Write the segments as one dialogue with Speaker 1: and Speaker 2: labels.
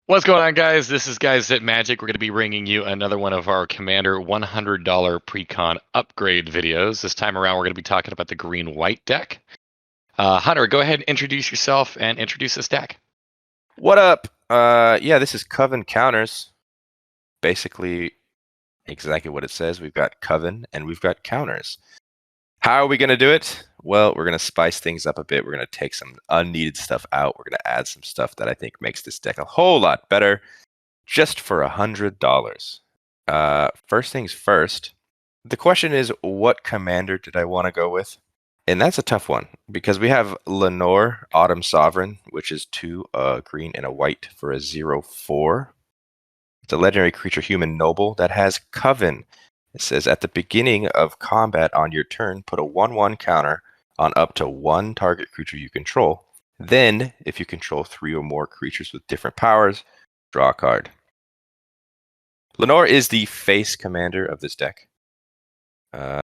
Speaker 1: What's going on, guys? This is Guys at Magic. We're going to be bringing you another one of our Commander $100 Precon upgrade videos. This time around, we're going to be talking about the green-white deck. Hunter, go ahead and introduce yourself and introduce this deck.
Speaker 2: What up? Yeah, this is Coven counters. Basically, exactly what it says. We've got Coven and we've got counters. How are we going to do it? Well, we're going to spice things up a bit. We're going to take some unneeded stuff out. We're going to add some stuff that I think makes this deck a whole lot better just for $100. First things first, the question is, what commander did I want to go with? And that's a tough one because we have Lenore, Autumn Sovereign, which is 2 green and a white for a 0/4. It's a legendary creature human noble that has Coven. It says at the beginning of combat on your turn, put a 1/1 counter on up to one target creature you control. Then, if you control 3 or more creatures with different powers, draw a card. Lenore is the face commander of this deck. And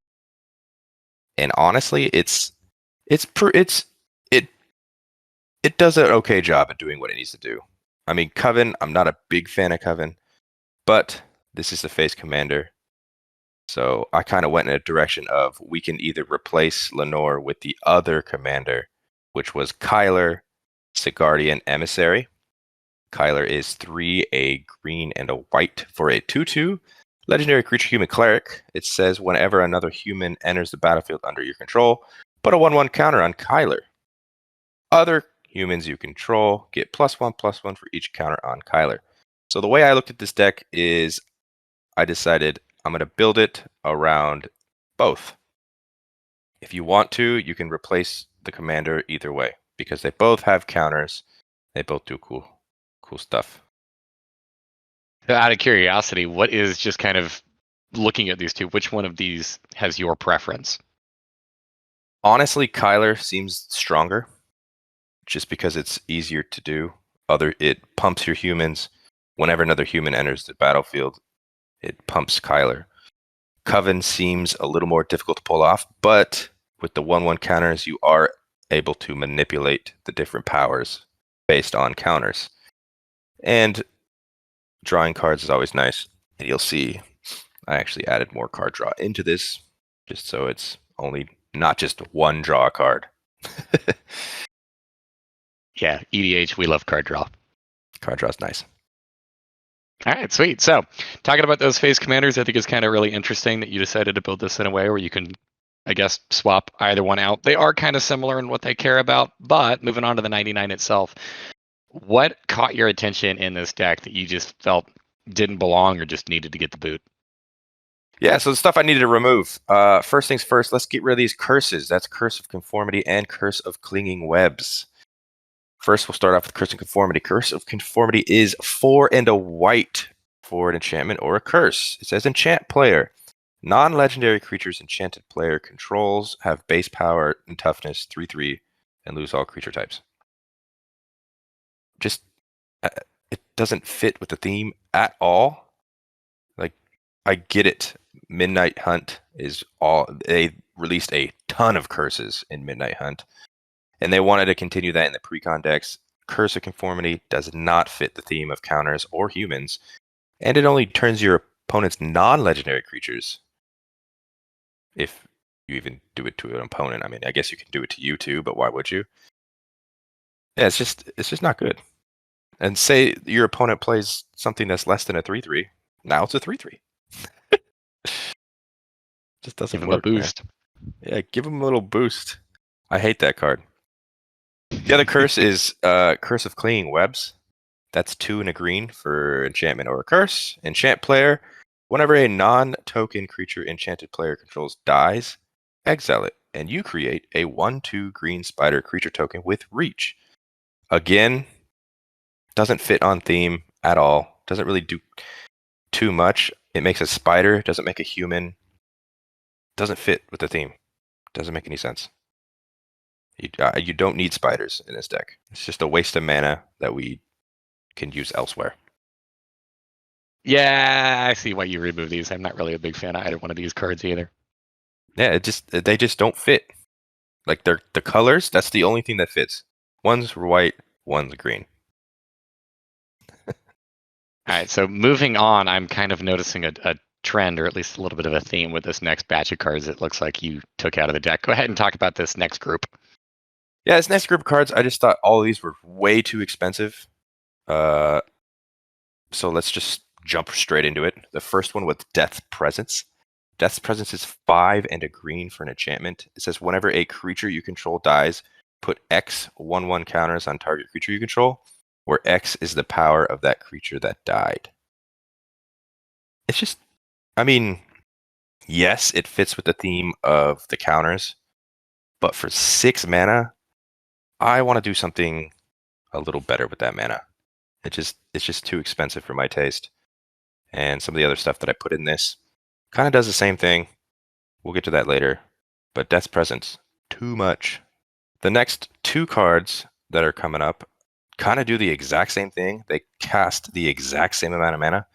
Speaker 2: honestly, it does an okay job at doing what it needs to do. I mean, Coven, I'm not a big fan of Coven, but this is the face commander. So I kind of went in a direction of we can either replace Lenore with the other commander, which was Kyler, Sigardian Emissary. Kyler is 3, a green and a white for a 2/2. Legendary creature human cleric. It says whenever another human enters the battlefield under your control, put a 1/1 counter on Kyler. Other humans you control get +1/+1 for each counter on Kyler. So the way I looked at this deck is I decided I'm going to build it around both. If you want to, you can replace the commander either way because they both have counters. They both do cool stuff.
Speaker 1: Out of curiosity, what is just kind of looking at these two, which one of these has your preference?
Speaker 2: Honestly, Kyler seems stronger just because it's easier to do. It pumps your humans. Whenever another human enters the battlefield, it pumps Kyler. Coven seems a little more difficult to pull off, but with the 1/1 counters, you are able to manipulate the different powers based on counters. And drawing cards is always nice. And you'll see I actually added more card draw into this just so it's only not just one draw card.
Speaker 1: Yeah, EDH, we love card draw.
Speaker 2: Card draw is nice.
Speaker 1: All right, sweet. So, talking about those face commanders, I think it's kind of really interesting that you decided to build this in a way where you can, I guess, swap either one out. They are kind of similar in what they care about, but moving on to the 99 itself, what caught your attention in this deck that you just felt didn't belong or just needed to get the boot?
Speaker 2: Yeah, so the stuff I needed to remove. First things first, let's get rid of these curses. That's Curse of Conformity and Curse of Clinging Webs. First, we'll start off with Curse of Conformity. Curse of Conformity is 4 and a white for an enchantment or a curse. It says enchant player. Non-legendary creatures enchanted player controls have base power and toughness 3/3 and lose all creature types. Just it doesn't fit with the theme at all. Like, I get it. Midnight Hunt is all they released a ton of curses in Midnight Hunt, and they wanted to continue that in the Precon decks. Curse of Conformity does not fit the theme of counters or humans, and it only turns your opponent's non-legendary creatures. If you even do it to an opponent, I mean, I guess you can do it to you too, but why would you? Yeah, it's just not good. And say your opponent plays something that's less than a 3/3, now it's a 3/3. Just doesn't
Speaker 1: Give them a
Speaker 2: work, man.
Speaker 1: boost.
Speaker 2: Yeah, give them a little boost. I hate that card. The other curse is Curse of Clinging Webs. That's 2 and a green for enchantment or a curse. Enchant player. Whenever a non-token creature enchanted player controls dies, exile it, and you create a 1/2 green spider creature token with reach. Again, doesn't fit on theme at all. Doesn't really do too much. It makes a spider, doesn't make a human. Doesn't fit with the theme. Doesn't make any sense. You don't need spiders in this deck. It's just a waste of mana that we can use elsewhere.
Speaker 1: Yeah, I see why you remove these. I'm not really a big fan of either one of these cards either.
Speaker 2: Yeah, they just don't fit. Like the colors, that's the only thing that fits. One's white, one's green.
Speaker 1: All right, so moving on, I'm kind of noticing a trend, or at least a little bit of a theme with this next batch of cards. It looks like you took out of the deck. Go ahead and talk about this next group.
Speaker 2: Yeah, this next group of cards, I just thought all of these were way too expensive. Uh, so let's just jump straight into it. The first one with Death's Presence. Death's Presence is 5 and a green for an enchantment. It says whenever a creature you control dies, put X 1/1 counters on target creature you control, where X is the power of that creature that died. It's just, I mean, yes, it fits with the theme of the counters, but for 6 mana, I want to do something a little better with that mana. It's just too expensive for my taste. And some of the other stuff that I put in this kind of does the same thing. We'll get to that later. But Death's Presence, too much. The next 2 cards that are coming up kind of do the exact same thing. They cast the exact same amount of mana.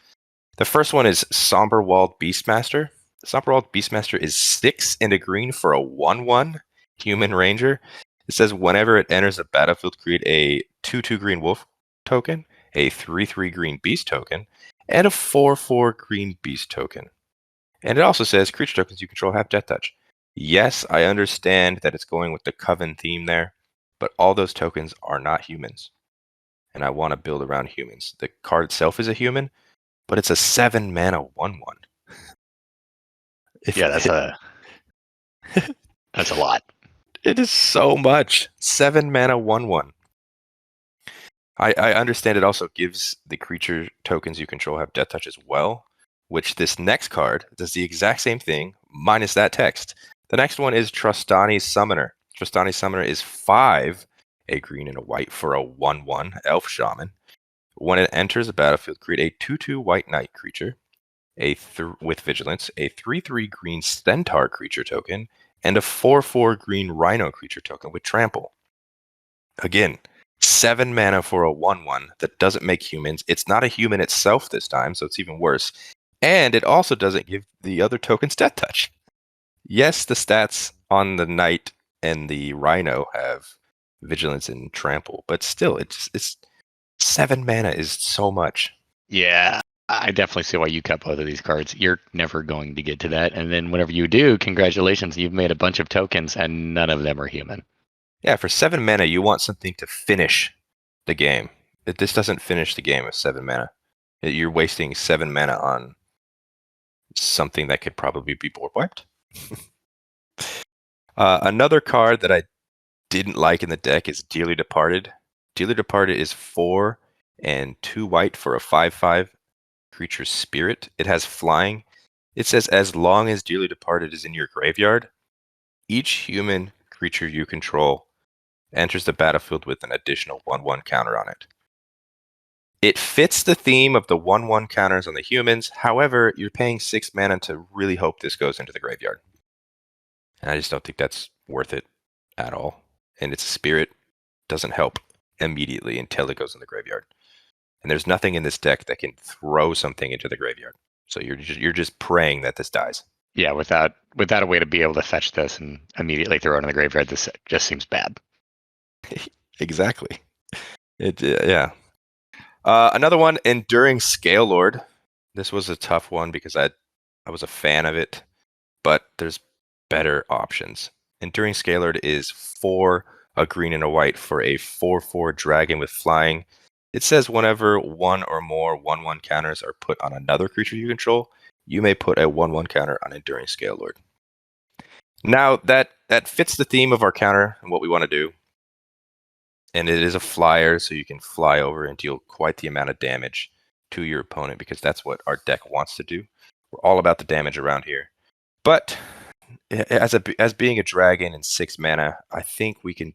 Speaker 2: The first one is Somberwald Beastmaster. Somberwald Beastmaster is 6 and a green for a 1/1 human ranger. It says whenever it enters the battlefield, create a 2/2 green wolf token, a 3/3 green beast token, and a 4/4 green beast token. And it also says creature tokens you control have death touch. Yes, I understand that it's going with the Coven theme there, but all those tokens are not humans. And I want to build around humans. The card itself is a human, but it's a 7 mana 1/1. If
Speaker 1: Yeah, that's a lot.
Speaker 2: it is so much. 7 mana 1/1. I understand it also gives the creature tokens you control have death touch as well, which this next card does the exact same thing, minus that text. The next one is Trostani's Summoner. Trostani's Summoner is 5, a green and a white for a 1/1 elf shaman. When it enters the battlefield, create a 2/2 white knight creature, with vigilance, a 3/3 green centaur creature token, and a 4/4 green rhino creature token with trample. Again, 7 mana for a 1/1 that doesn't make humans. It's not a human itself this time, so it's even worse. And it also doesn't give the other tokens death touch. Yes, the stats on the knight and the rhino have vigilance and trample, but still, it's 7 mana is so much.
Speaker 1: Yeah, I definitely see why you cut both of these cards. You're never going to get to that. And then whenever you do, congratulations, you've made a bunch of tokens and none of them are human.
Speaker 2: Yeah, for 7 mana, you want something to finish the game. This doesn't finish the game with 7 mana. You're wasting 7 mana on something that could probably be board wiped. Another card that I didn't like in the deck is Dearly Departed. Dearly Departed is 4 and 2 white for a 5/5 creature spirit. It has flying. It says as long as Dearly Departed is in your graveyard, each human creature you control enters the battlefield with an additional 1/1 counter on it. It fits the theme of the 1/1 counters on the humans. However, you're paying 6 mana to really hope this goes into the graveyard. And I just don't think that's worth it at all. And its spirit doesn't help immediately until it goes in the graveyard. And there's nothing in this deck that can throw something into the graveyard. So you're just praying that this dies.
Speaker 1: Yeah, without a way to be able to fetch this and immediately throw it in the graveyard, this just seems bad.
Speaker 2: Exactly. Yeah. Another one, Enduring Scale Lord. This was a tough one because I was a fan of it, but there's better options. Enduring Scale Lord is 4, a green and a white for a 4/4 dragon with flying. It says whenever 1 or more 1/1 counters are put on another creature you control, you may put a 1/1 counter on Enduring Scale Lord. Now that fits the theme of our counter and what we want to do. And it is a flyer, so you can fly over and deal quite the amount of damage to your opponent because that's what our deck wants to do. We're all about the damage around here. But as being a dragon and 6 mana, I think we can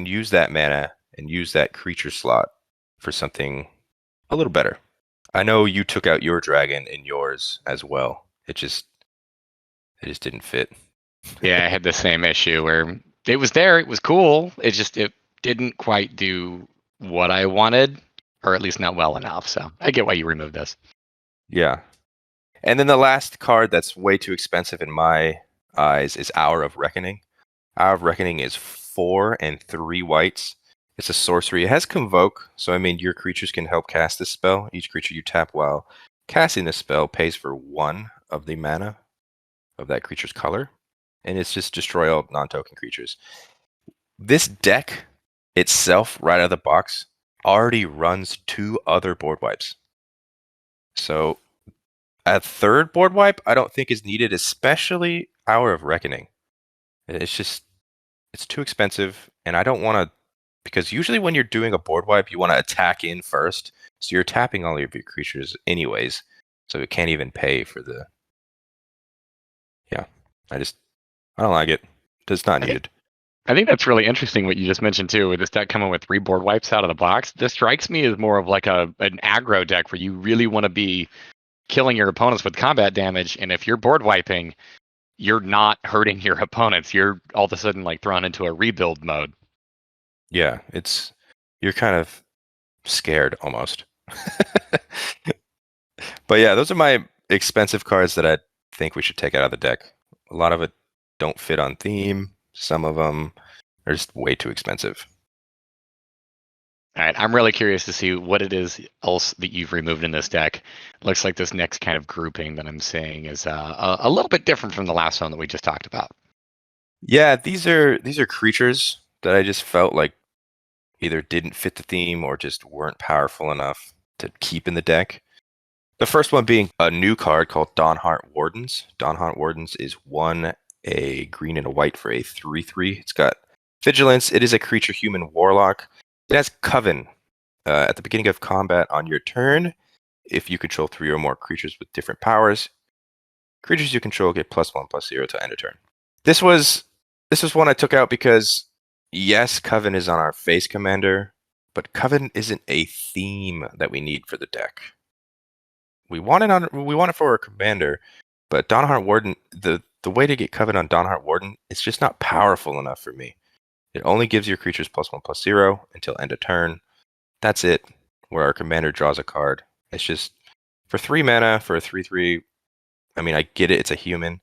Speaker 2: use that mana and use that creature slot for something a little better. I know you took out your dragon in yours as well. It just didn't fit.
Speaker 1: Yeah, I had the same issue where it was there, it was cool. It didn't quite do what I wanted, or at least not well enough. So I get why you removed this.
Speaker 2: Yeah. And then the last card that's way too expensive in my eyes is Hour of Reckoning. Hour of Reckoning is 4 and 3 whites. It's a sorcery. It has Convoke, so I mean your creatures can help cast this spell. Each creature you tap while casting this spell pays for 1 of the mana of that creature's color, and it's just destroy all non-token creatures. This deck itself, right out of the box, already runs 2 other board wipes. So a third board wipe I don't think is needed, especially Hour of Reckoning. It's too expensive, and I don't want to, because usually when you're doing a board wipe, you want to attack in first, so you're tapping all of your creatures anyways, so it can't even pay for the. Yeah, I don't like it. It's not
Speaker 1: I think
Speaker 2: needed.
Speaker 1: I think that's really interesting what you just mentioned too, with this deck coming with 3 board wipes out of the box. This strikes me as more of like an aggro deck where you really want to be killing your opponents with combat damage, and if you're board wiping, you're not hurting your opponents. You're all of a sudden like thrown into a rebuild mode.
Speaker 2: Yeah, you're kind of scared almost. But yeah, those are my expensive cards that I think we should take out of the deck. A lot of it don't fit on theme. Some of them are just way too expensive.
Speaker 1: All right, I'm really curious to see what it is else that you've removed in this deck. Looks like this next kind of grouping that I'm seeing is a little bit different from the last one that we just talked about.
Speaker 2: Yeah, these are creatures that I just felt like either didn't fit the theme or just weren't powerful enough to keep in the deck. The first one being a new card called Dawnhart Wardens. Dawnhart Wardens is a green and a white for a 3/3. It's got Vigilance. It is a creature human warlock. It has Coven. At the beginning of combat on your turn, if you control 3 or more creatures with different powers, creatures you control get +1/+0 to end a turn. This was one I took out because yes, Coven is on our face commander, but Coven isn't a theme that we need for the deck. We want it for our commander, but Dawnhart Warden, the way to get Coven on Dawnhart Warden, it's just not powerful enough for me. It only gives your creatures +1/+0 until end of turn. That's it. Where our commander draws a card. It's just for 3 mana for a 3/3. I mean, I get it. It's a human.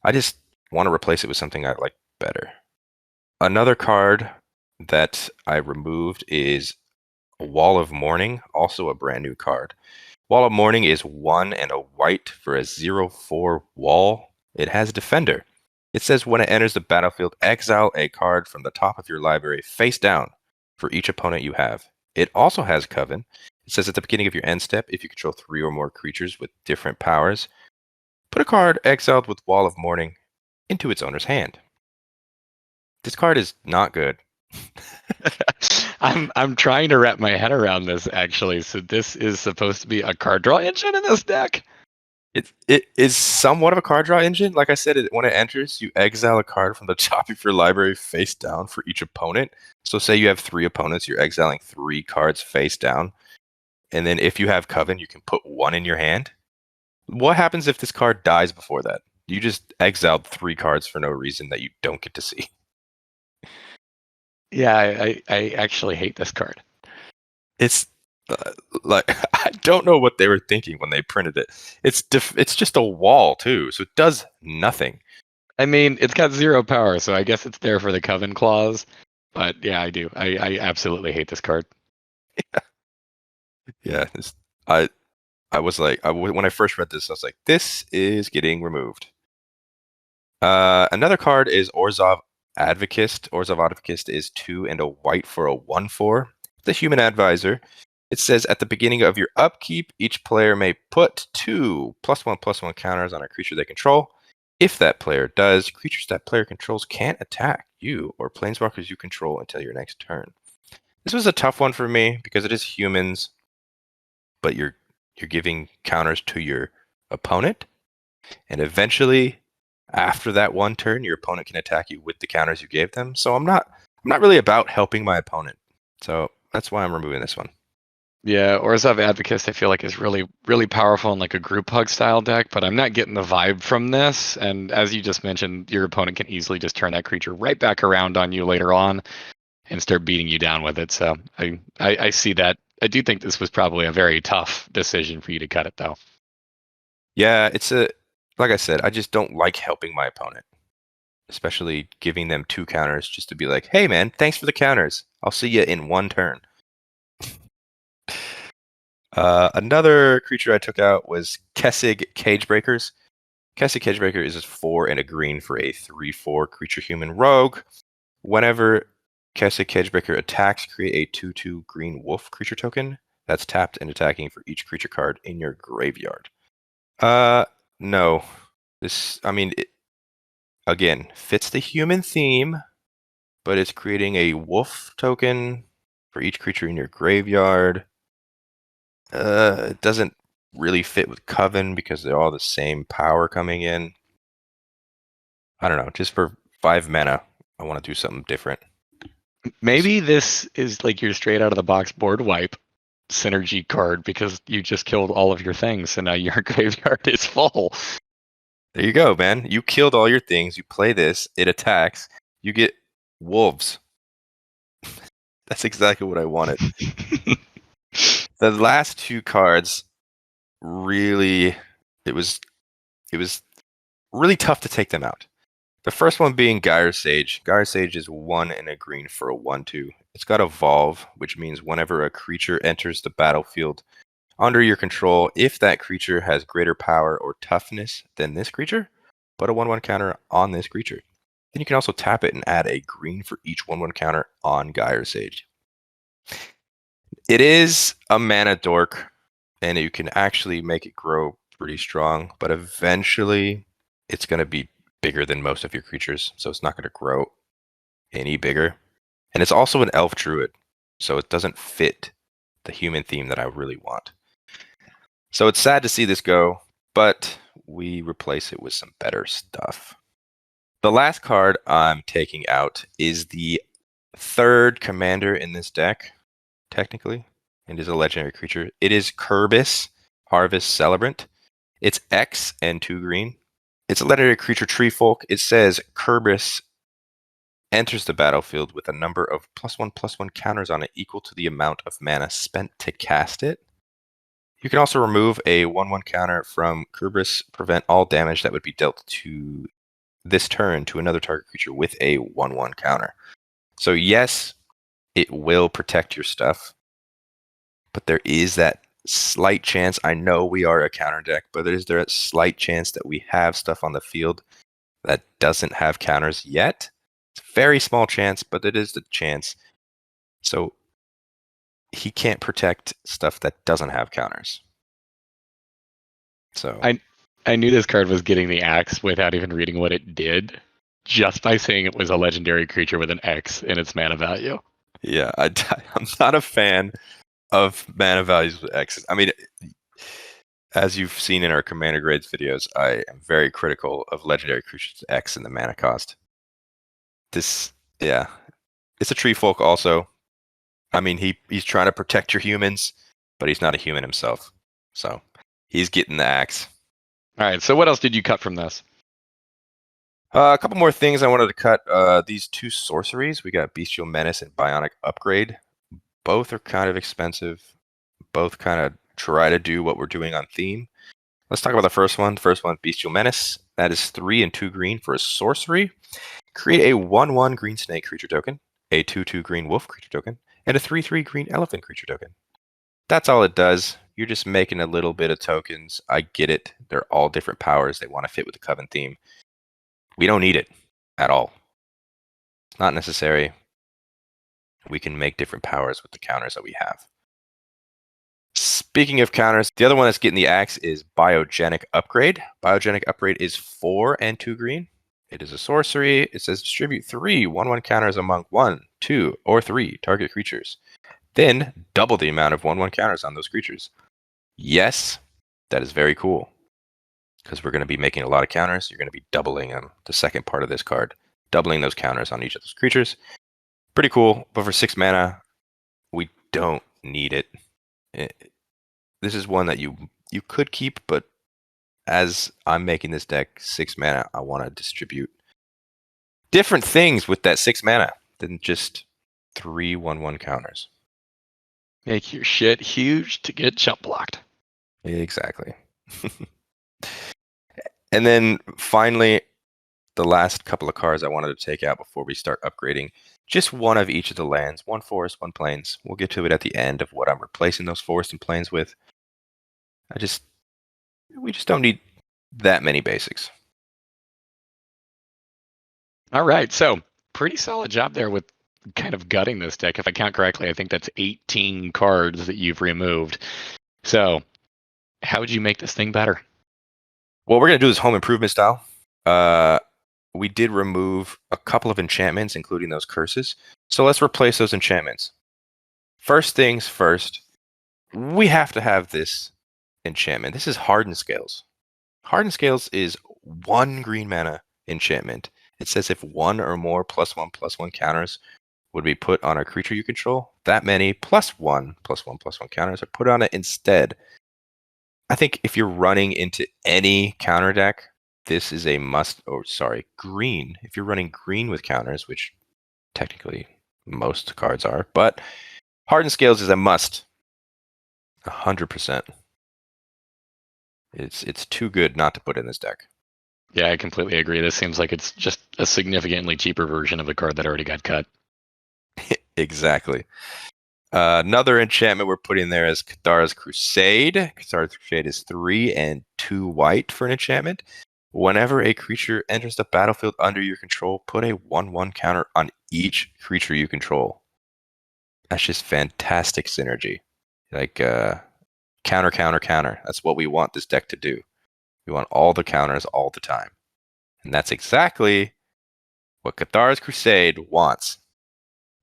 Speaker 2: I just want to replace it with something I like better. Another card that I removed is Wall of Mourning, also a brand new card. Wall of Mourning is 1 and a white for a 0/4 wall. It has Defender. It says when it enters the battlefield, exile a card from the top of your library face down for each opponent you have. It also has Coven. It says at the beginning of your end step, if you control 3 or more creatures with different powers, put a card exiled with Wall of Mourning into its owner's hand. This card is not good.
Speaker 1: I'm trying to wrap my head around this actually. So this is supposed to be a card draw engine in this deck.
Speaker 2: It is somewhat of a card draw engine. Like I said, when it enters, you exile a card from the top of your library face down for each opponent. So say you have 3 opponents, you're exiling 3 cards face down. And then if you have Coven, you can put 1 in your hand. What happens if this card dies before that? You just exiled 3 cards for no reason that you don't get to see.
Speaker 1: Yeah, I actually hate this card.
Speaker 2: It's like I don't know what they were thinking when they printed it. It's just a wall too, so it does nothing.
Speaker 1: I mean, it's got 0 power, so I guess it's there for the Coven clause. But yeah, I do. I absolutely hate this card.
Speaker 2: Yeah, I I was like, when I first read this, I was like, this is getting removed. Another card is Orzhov Advocist. Orzhov Advocist is 2 and a white for a 1/4. The human advisor. It says at the beginning of your upkeep, each player may put 2 +1/+1 counters on a creature they control. If that player does, creatures that player controls can't attack you or planeswalkers you control until your next turn. This was a tough one for me because it is humans, but you're giving counters to your opponent, and eventually, after that one turn, your opponent can attack you with the counters you gave them. So I'm not really about helping my opponent. So that's why I'm removing this one.
Speaker 1: Yeah, Orzhov Advocist I feel like is really, really powerful in like a group hug style deck, but I'm not getting the vibe from this. And as you just mentioned, your opponent can easily just turn that creature right back around on you later on and start beating you down with it. So I see that. I do think this was probably a very tough decision for you to cut it though.
Speaker 2: Yeah, like I said, I just don't like helping my opponent, especially giving them 2 counters just to be like, hey man, thanks for the counters. I'll see you in one turn. Another creature I took out was Kessig Cagebreakers. Kessig Cagebreaker is a 4 and a green for a 3/4 creature human rogue. Whenever Kessig Cagebreaker attacks, create a 2/2 green wolf creature token that's tapped and attacking for each creature card in your graveyard. No. It, again, fits the human theme, but it's creating a wolf token for each creature in your graveyard. It doesn't really fit with Coven because they're all the same power coming in. I don't know. Just for 5 mana, I want to do something different.
Speaker 1: Maybe this is like your straight out of the box board wipe synergy card because you just killed all of your things and now your graveyard is full.
Speaker 2: There you go, man. You killed all your things. You play this. It attacks. You get wolves. That's exactly what I wanted. The last 2 cards really, it was really tough to take them out. The first one being Gyre Sage. Gyre Sage is 1 and a green for a 1/2. It's got Evolve, which means whenever a creature enters the battlefield under your control, if that creature has greater power or toughness than this creature, put a 1/1 counter on this creature. Then you can also tap it and add a green for each 1/1 counter on Gyre Sage. It is a mana dork, and you can actually make it grow pretty strong, but eventually it's going to be bigger than most of your creatures, so it's not going to grow any bigger. And it's also an elf druid, so it doesn't fit the human theme that I really want. So it's sad to see this go, but we replace it with some better stuff. The last card I'm taking out is the 3rd commander in this deck, technically, and is a legendary creature. It is Kerbis, Harvest Celebrant. It's X and 2 green. It's a legendary creature tree folk. It says Kerbis enters the battlefield with a number of +1/+1 counters on it equal to the amount of mana spent to cast it. You can also remove a 1/1 counter from Kerbis, prevent all damage that would be dealt to this turn to another target creature with a 1/1 counter. So yes, it will protect your stuff, but there is that slight chance. I know we are a counter deck, but there is that slight chance that we have stuff on the field that doesn't have counters yet. It's a very small chance, but it is the chance. So he can't protect stuff that doesn't have counters. So
Speaker 1: I knew this card was getting the axe without even reading what it did, just by saying it was a legendary creature with an X in its mana value.
Speaker 2: yeah, I'm not a fan of mana values with X's. I mean, as you've seen in our Commander Grades videos, I am very critical of legendary creatures X and the mana cost. This, yeah, it's a tree folk also. I mean, he's trying to protect your humans, but he's not a human himself. So he's getting the axe.
Speaker 1: All right, so what else did you cut from this?
Speaker 2: A couple more things I wanted to cut. These 2 sorceries. We got Bestial Menace and Bionic Upgrade. Both are kind of expensive. Both kind of try to do what we're doing on theme. Let's talk about the first one. The first one, Bestial Menace. That is 3 and 2 green for a sorcery. Create a 1/1 green snake creature token, a 2/2 green wolf creature token, and a 3/3 green elephant creature token. That's all it does. You're just making a little bit of tokens. I get it. They're all different powers. They want to fit with the Coven theme. We don't need it at all. It's not necessary. We can make different powers with the counters that we have. Speaking of counters, the other one that's getting the axe is Biogenic Upgrade. Biogenic Upgrade is 4 and 2 green. It is a sorcery. It says distribute 3 1/1 counters among 1, 2, or 3 target creatures. Then double the amount of 1/1 counters on those creatures. Yes, that is very cool. Because we're going to be making a lot of counters. You're going to be doubling them. The second part of this card, doubling those counters on each of those creatures. Pretty cool. But for 6 mana, we don't need it. This is one that you could keep, but as I'm making this deck 6 mana, I want to distribute different things with that 6 mana than just 3 1/1 counters.
Speaker 1: Make your shit huge to get jump blocked.
Speaker 2: Exactly. And then finally, the last couple of cards I wanted to take out before we start upgrading. Just one of each of the lands, one forest, one plains. We'll get to it at the end of what I'm replacing those forests and plains with. We just don't need that many basics.
Speaker 1: All right, so pretty solid job there with kind of gutting this deck. If I count correctly, I think that's 18 cards that you've removed. So how would you make this thing better?
Speaker 2: Well, we're going to do this home improvement style. We did remove a couple of enchantments, including those curses. So let's replace those enchantments. First things first, we have to have this enchantment. This is Hardened Scales. Hardened Scales is 1 green mana enchantment. It says if 1 or more +1/+1 counters would be put on a creature you control, that many +1/+1/+1 counters are put on it instead. I think if you're running into any counter deck, this is a must. Oh, sorry, green. If you're running green with counters, which technically most cards are, but Hardened Scales is a must. 100%. It's too good not to put in this deck.
Speaker 1: Yeah, I completely agree. This seems like it's just a significantly cheaper version of a card that already got cut.
Speaker 2: Exactly. Another enchantment we're putting there is Cathara's Crusade. Cathara's Crusade is 3 and 2 white for an enchantment. Whenever a creature enters the battlefield under your control, put a 1/1 counter on each creature you control. That's just fantastic synergy. Like counter, counter, counter. That's what we want this deck to do. We want all the counters all the time. And that's exactly what Cathara's Crusade wants.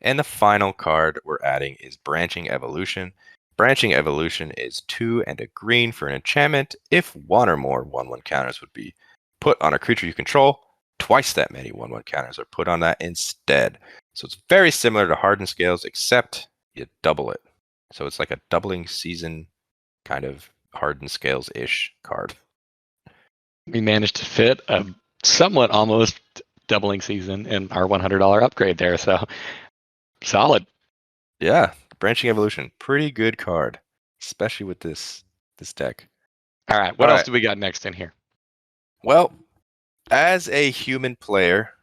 Speaker 2: And the final card we're adding is Branching Evolution. Branching Evolution is 2 and a green for an enchantment. If 1 or more 1/1 counters would be put on a creature you control, twice that many 1/1 counters are put on that instead. So it's very similar to Hardened Scales, except you double it. So it's like a doubling season kind of Hardened Scales-ish card.
Speaker 1: We managed to fit a somewhat almost doubling season in our $100 upgrade there. So solid.
Speaker 2: Yeah, Branching Evolution, pretty good card, especially with this deck.
Speaker 1: All right, what else do we got next in here?
Speaker 2: Well, as a human player,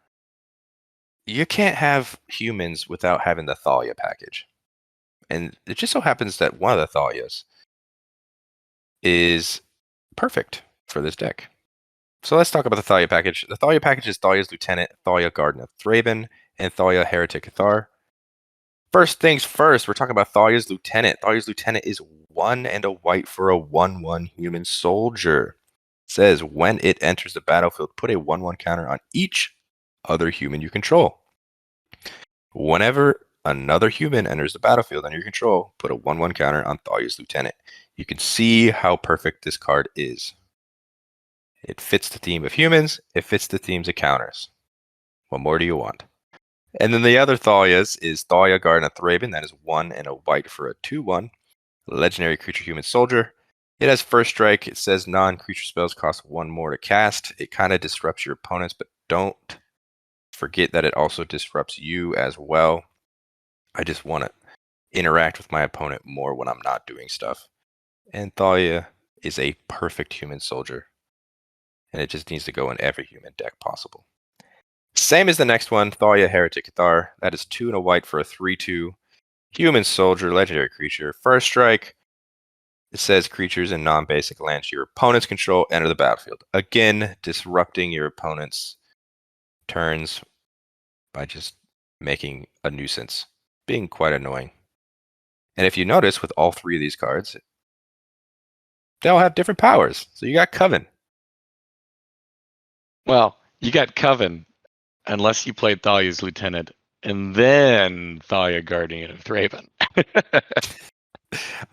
Speaker 2: you can't have humans without having the Thalia package. And it just so happens that one of the Thalias is perfect for this deck. So let's talk about the Thalia package. The Thalia package is Thalia's Lieutenant, Thalia Garden of Thraben, and Thalia Heretic Cathar. First things first, we're talking about Thalia's Lieutenant. Thalia's Lieutenant is 1 and a white for a 1/1 human soldier. It says when it enters the battlefield, put a 1/1 counter on each other human you control. Whenever another human enters the battlefield under your control, put a 1/1 counter on Thalia's Lieutenant. You can see how perfect this card is. It fits the theme of humans. It fits the themes of counters. What more do you want? And then the other Thalias is Thalia Garden of Thraben. That is 1 and a white for a 2/1. Legendary creature human soldier. It has first strike. It says non-creature spells cost 1 more to cast. It kind of disrupts your opponents, but don't forget that it also disrupts you as well. I just want to interact with my opponent more when I'm not doing stuff. And Thalia is a perfect human soldier. And it just needs to go in every human deck possible. Same as the next one, Thalia Heretic Cathar. That is 2 and a white for a 3/2. Human soldier, legendary creature. First strike. It says creatures and non-basic lands your opponents control enter the battlefield. Again, disrupting your opponent's turns by just making a nuisance. Being quite annoying. And if you notice, with all 3 of these cards, they all have different powers. So you got Coven.
Speaker 1: Well, you got Coven, unless you played Thalia's Lieutenant, and then Thalia Guardian of Thraben.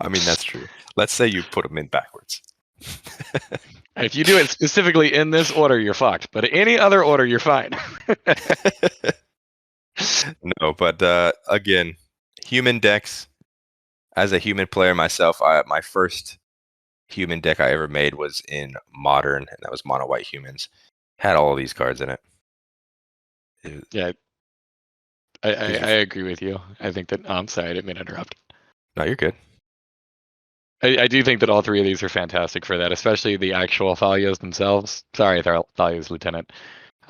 Speaker 2: I mean, that's true. Let's say you put them in backwards.
Speaker 1: If you do it specifically in this order, you're fucked. But any other order, you're fine.
Speaker 2: No, but again, human decks. As a human player myself, my first human deck I ever made was in Modern, and that was Mono White Humans. Had all of these cards in it.
Speaker 1: Yeah, I agree with you. I think that. Oh, I'm sorry, I didn't mean to interrupt.
Speaker 2: No, you're good.
Speaker 1: I do think that all 3 of these are fantastic for that, especially the actual Thalias themselves. Sorry, Thalia's Lieutenant.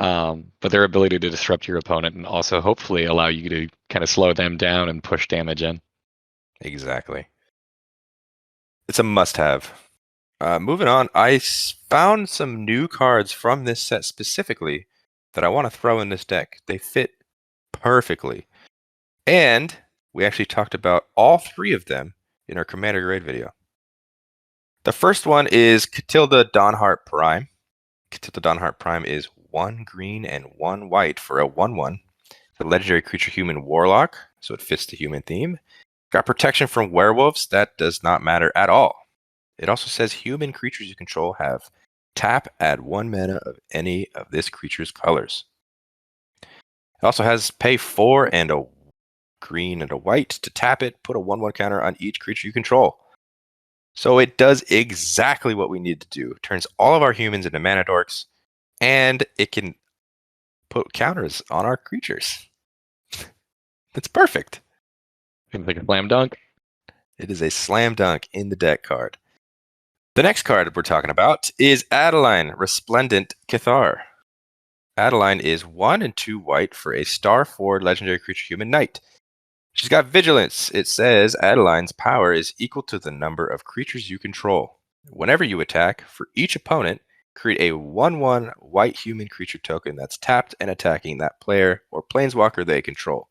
Speaker 1: But their ability to disrupt your opponent and also hopefully allow you to kind of slow them down and push damage in.
Speaker 2: Exactly. It's a must-have. Moving on, found some new cards from this set specifically that I want to throw in this deck. They fit perfectly. And we actually talked about all three of them in our Commander Grade video. The first one is Catilda Dawnheart Prime. Catilda Dawnheart Prime is 1 green and 1 white for a 1/1. The legendary creature human warlock, so it fits the human theme. Got protection from werewolves. That does not matter at all. It also says human creatures you control have tap, add 1 mana of any of this creature's colors. It also has pay 4 and a green and a white to tap it, put a 1/1 counter on each creature you control. So it does exactly what we need to do. It turns all of our humans into mana dorks, and it can put counters on our creatures. That's perfect.
Speaker 1: Seems like a slam dunk.
Speaker 2: It is a slam dunk in the deck card. The next card we're talking about is Adeline, Resplendent Cathar. Adeline is 1 and 2 white for a star 4 legendary creature human knight. She's got vigilance. It says Adeline's power is equal to the number of creatures you control. Whenever you attack, for each opponent, create a 1/1 white human creature token that's tapped and attacking that player or planeswalker they control.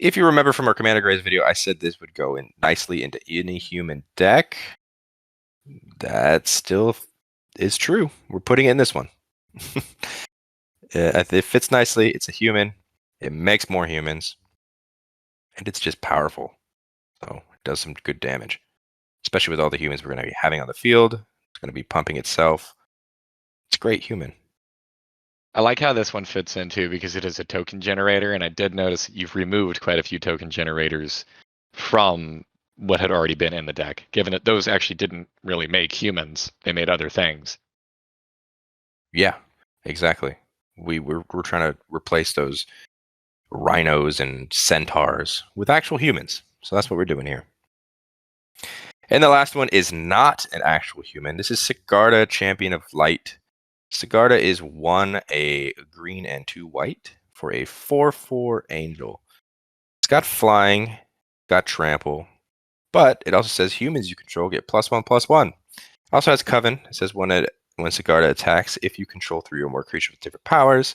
Speaker 2: If you remember from our Commander Grades video, I said this would go in nicely into any human deck. That still is true. We're putting it in this one. It fits nicely. It's a human. It makes more humans. And it's just powerful. So it does some good damage, especially with all the humans we're going to be having on the field. It's going to be pumping itself. It's a great human.
Speaker 1: I like how this one fits in too because it is a token generator, and I did notice you've removed quite a few token generators from what had already been in the deck, given that those actually didn't really make humans; they made other things.
Speaker 2: Yeah, exactly. We're trying to replace those rhinos and centaurs with actual humans. So that's what we're doing here. And the last one is not an actual human. This is Sigarda, Champion of Light. Sigarda is 1 a green and 2 white for a 4/4 angel. It's got flying, got trample, but it also says humans you control get +1/+1. Also has Coven. It says when Sigarda attacks, if you control 3 or more creatures with different powers,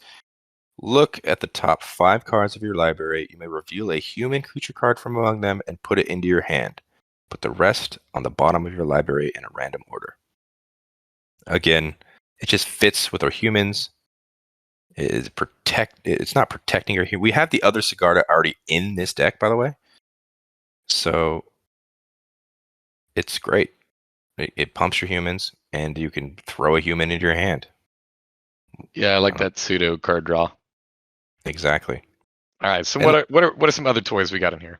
Speaker 2: look at the top 5 cards of your library. You may reveal a human creature card from among them and put it into your hand. Put the rest on the bottom of your library in a random order. Again, it just fits with our humans. It's not protecting our. We have the other Sigarda already in this deck, by the way. So it's great. It pumps your humans, and you can throw a human into your hand.
Speaker 1: Yeah, I like that pseudo card draw.
Speaker 2: Exactly.
Speaker 1: All right, so
Speaker 2: And
Speaker 1: what are some other toys we got in here?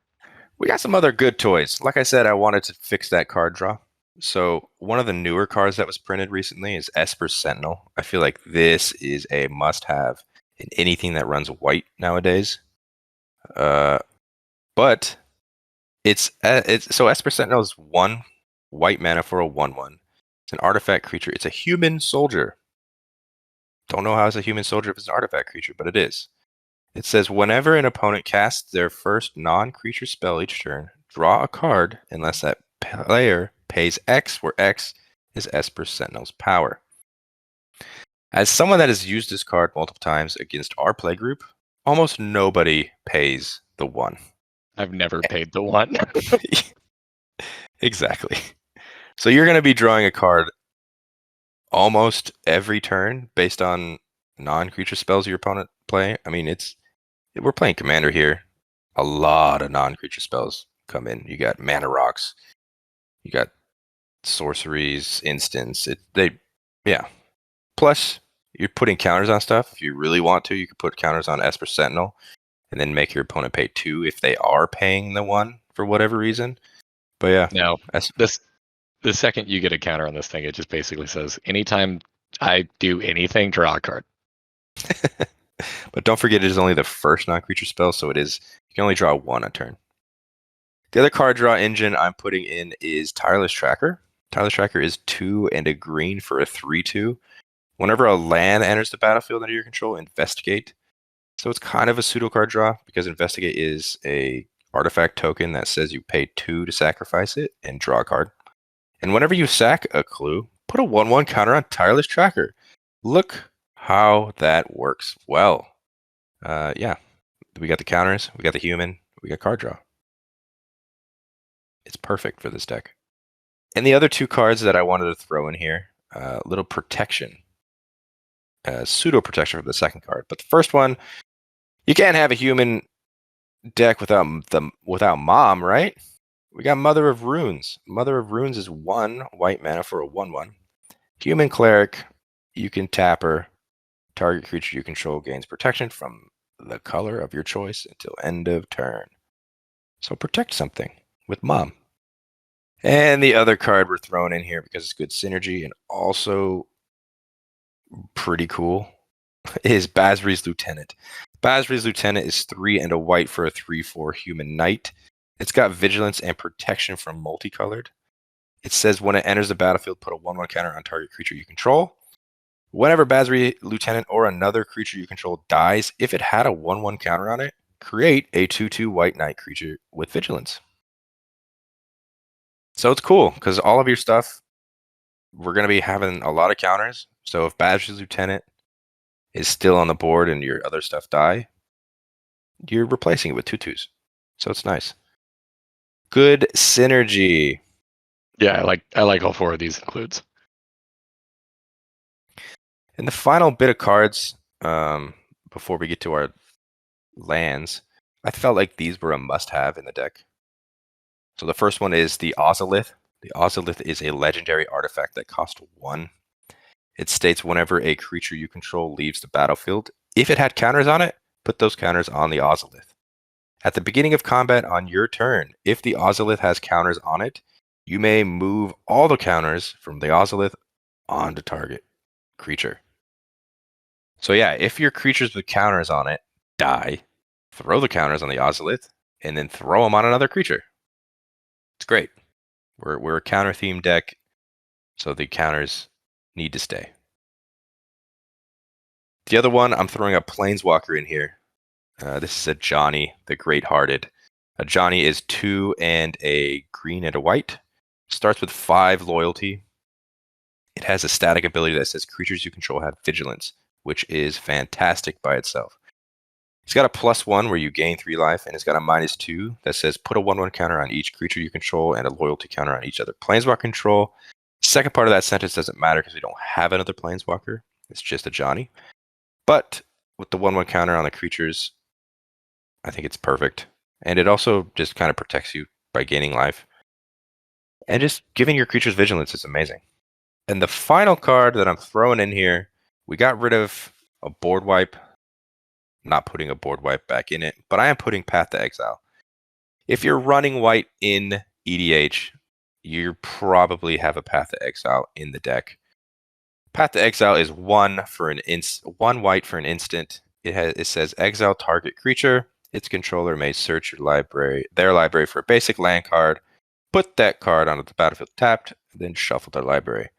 Speaker 2: we got some other good toys. Like I said, I wanted to fix that card draw. So one of the newer cards that was printed recently is Esper's Sentinel. I feel like this is a must-have in anything that runs white nowadays. But it's so Esper Sentinel is 1 white mana for a 1/1. It's an artifact creature. It's a human soldier. Don't know how it's a human soldier if it's an artifact creature, but it is. It says whenever an opponent casts their first non-creature spell each turn, draw a card unless that player pays X, where X is Esper Sentinel's power. As someone that has used this card multiple times against our play group, almost nobody pays the 1.
Speaker 1: I've never paid the 1.
Speaker 2: Exactly. So you're going to be drawing a card almost every turn based on non-creature spells your opponent play. I mean, we're playing Commander here. A lot of non-creature spells come in. You got mana rocks. You got sorceries, instants. Yeah. Plus, you're putting counters on stuff. If you really want to, you could put counters on Esper Sentinel, and then make your opponent pay 2 if they are paying the 1 for whatever reason. But yeah,
Speaker 1: No, the second you get a counter on this thing, it just basically says, anytime I do anything, draw a card.
Speaker 2: But don't forget, it is only the first non-creature spell, so you can only draw 1 a turn. The other card draw engine I'm putting in is Tireless Tracker. Tireless Tracker is 2 and a green for a 3/2. Whenever a land enters the battlefield under your control, investigate. So it's kind of a pseudo card draw because investigate is a artifact token that says you pay 2 to sacrifice it and draw a card. And whenever you sack a clue, put a 1/1 counter on Tireless Tracker. Look how that works well. Yeah, we got the counters, we got the human, we got card draw. It's perfect for this deck. And the other 2 cards that I wanted to throw in here, little protection, pseudo protection for the second card. But the first one, you can't have a human deck without Mom, right? We got Mother of Runes. Mother of Runes is 1 white mana for a 1/1. Human cleric, you can tap her. Target creature you control gains protection from the color of your choice until end of turn. So protect something with Mom. And the other card we're throwing in here because it's good synergy and also pretty cool is Basri's Lieutenant. Basri's Lieutenant is 3 and a white for a 3/4 human knight. It's got vigilance and protection from multicolored. It says when it enters the battlefield, put a 1/1 counter on target creature you control. Whenever Basri Lieutenant or another creature you control dies, if it had a 1/1 counter on it, create a 2/2 white knight creature with vigilance. So it's cool because all of your stuff, we're going to be having a lot of counters. So if Basri's Lieutenant is still on the board and your other stuff die, you're replacing it with 2/2s. So it's nice. Good synergy.
Speaker 1: Yeah, I like all 4 of these includes.
Speaker 2: And the final bit of cards, before we get to our lands, I felt like these were a must-have in the deck. So the first one is the Ozolith. The Ozolith is a legendary artifact that costs 1. It states whenever a creature you control leaves the battlefield, if it had counters on it, put those counters on the Ozolith. At the beginning of combat on your turn, if the Ozolith has counters on it, you may move all the counters from the Ozolith onto target creature. So yeah, if your creatures with counters on it die, throw the counters on the Ozolith, and then throw them on another creature. It's great. We're a counter themed deck, so the counters need to stay. The other one, I'm throwing a Planeswalker in here. This is a Johnny, the Great Hearted. A Johnny is 2 and a green and a white. Starts with 5 loyalty. It has a static ability that says creatures you control have vigilance, which is fantastic by itself. It's got a +1 where you gain 3 life, and it's got a -2 that says put a 1/1 counter on each creature you control and a loyalty counter on each other Planeswalker control. Second part of that sentence doesn't matter because we don't have another Planeswalker. It's just a Johnny. But with the 1/1 counter on the creatures, I think it's perfect. And it also just kind of protects you by gaining life. And just giving your creatures vigilance is amazing. And the final card that I'm throwing in here, we got rid of a board wipe. Not putting a board wipe back in it, but I am putting Path to Exile. If you're running white in EDH, you probably have a Path to Exile in the deck. Path to Exile is 1 white for an instant. It says exile target creature. Its controller may search their library for a basic land card, put that card onto the battlefield tapped, then shuffle their library.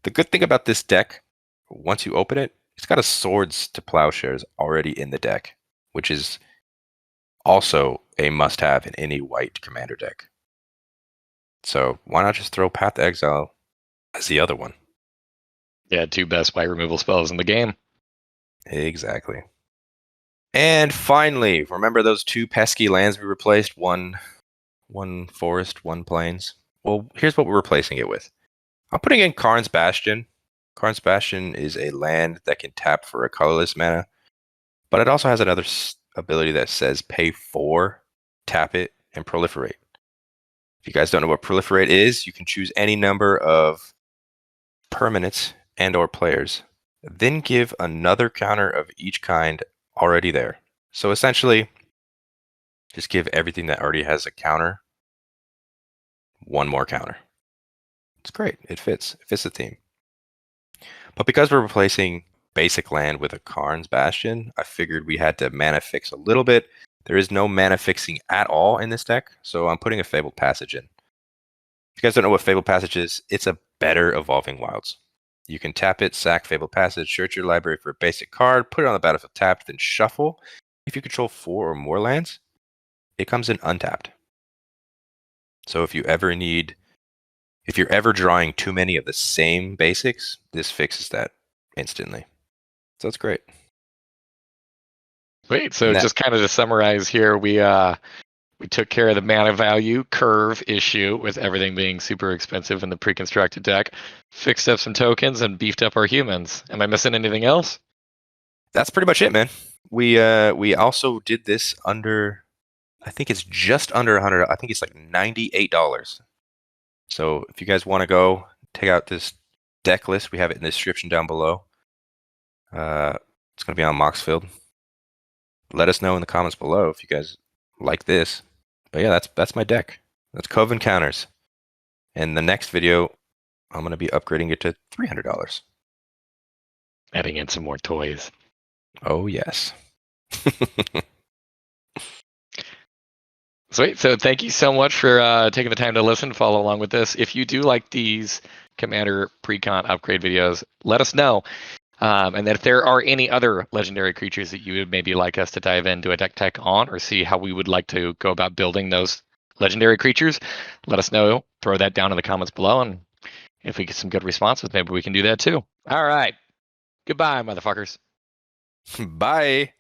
Speaker 2: The good thing about this deck, once you open it, it's got a Swords to Plowshares already in the deck, which is also a must-have in any white commander deck. So why not just throw Path to Exile as the other one?
Speaker 1: Yeah, 2 best white removal spells in the game.
Speaker 2: Exactly. And finally, remember those 2 pesky lands we replaced? One forest, 1 plains. Well, here's what we're replacing it with. I'm putting in Karn's Bastion. Karn's Bastion is a land that can tap for a colorless mana, but it also has another ability that says pay 4, tap it, and proliferate. If you guys don't know what proliferate is, you can choose any number of permanents and or players, then give another counter of each kind already there. So essentially, just give everything that already has a counter 1 more counter. It's great. It fits. It fits the theme. But because we're replacing basic land with a Karn's Bastion, I figured we had to mana fix a little bit. There is no mana fixing at all in this deck, so I'm putting a Fabled Passage in. If you guys don't know what Fabled Passage is, it's a better Evolving Wilds. You can tap it, sack Fabled Passage, search your library for a basic card, put it on the battlefield tapped, then shuffle. If you control 4 or more lands, it comes in untapped. So if you're ever drawing too many of the same basics, this fixes that instantly. So it's great.
Speaker 1: Wait, so just kind of to summarize here, we took care of the mana value curve issue with everything being super expensive in the pre-constructed deck, fixed up some tokens, and beefed up our humans. Am I missing anything else?
Speaker 2: That's pretty much it, man. We also did this under, I think it's just under 100. I think it's like $98. So if you guys want to go take out this deck list, we have it in the description down below. It's going to be on Moxfield. Let us know in the comments below if you guys like this. But yeah, that's my deck. That's Coven Counters. And the next video, I'm going to be upgrading it to $300.
Speaker 1: Adding in some more toys.
Speaker 2: Oh, yes.
Speaker 1: Sweet. So thank you so much for taking the time to listen, follow along with this. If you do like these Commander Precon upgrade videos, let us know. And then if there are any other legendary creatures that you would maybe like us to dive into a deck tech on, or see how we would like to go about building those legendary creatures, let us know. Throw that down in the comments below, and if we get some good responses, maybe we can do that too. All right. Goodbye, motherfuckers.
Speaker 2: Bye.